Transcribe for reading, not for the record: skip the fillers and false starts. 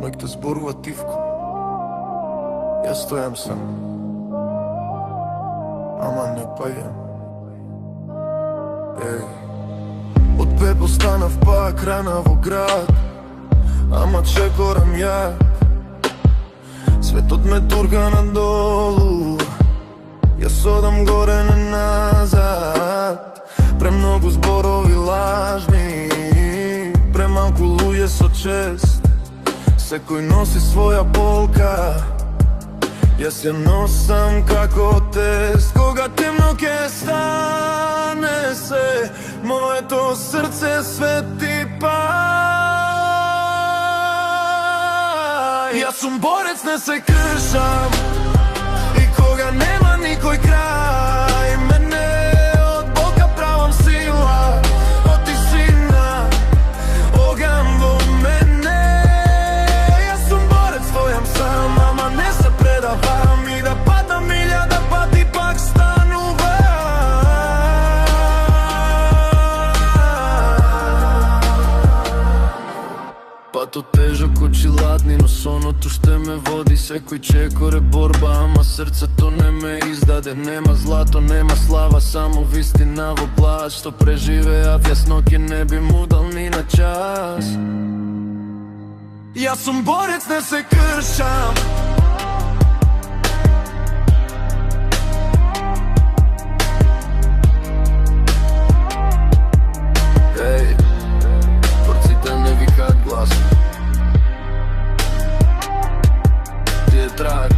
ноќта зборува тивко. Јас стојам сам, ама не паѓам. Од пепел станав пак рана во град, ама чекорам ја. Светот ме турка надолу, јас одам горе не назад. Премногу зборови лажни, премалку луѓе со чест. Секој носи своја болка, јас ја носам како тест. Кога темно ке стане се, моето срце свети пај. Јас сум борец, не се кршам, и кога нема никој крај, мене од болка правам сила, од тишина оган во мене. Јас сум борец, стојам сам, ама не се предавам, и да падам 1000 пати пак станувам. Патот тежок очи ладни, но сонот уште ме води. Секој чекор е борба, ама срцето не ме издаде. Нема злато, нема слава, само вистина во плач. Што преживеав јас ноќе не би му дал ни на час. Јас сум борец, не се кршам. Еј, борците не викаат гласно. Ти е трак.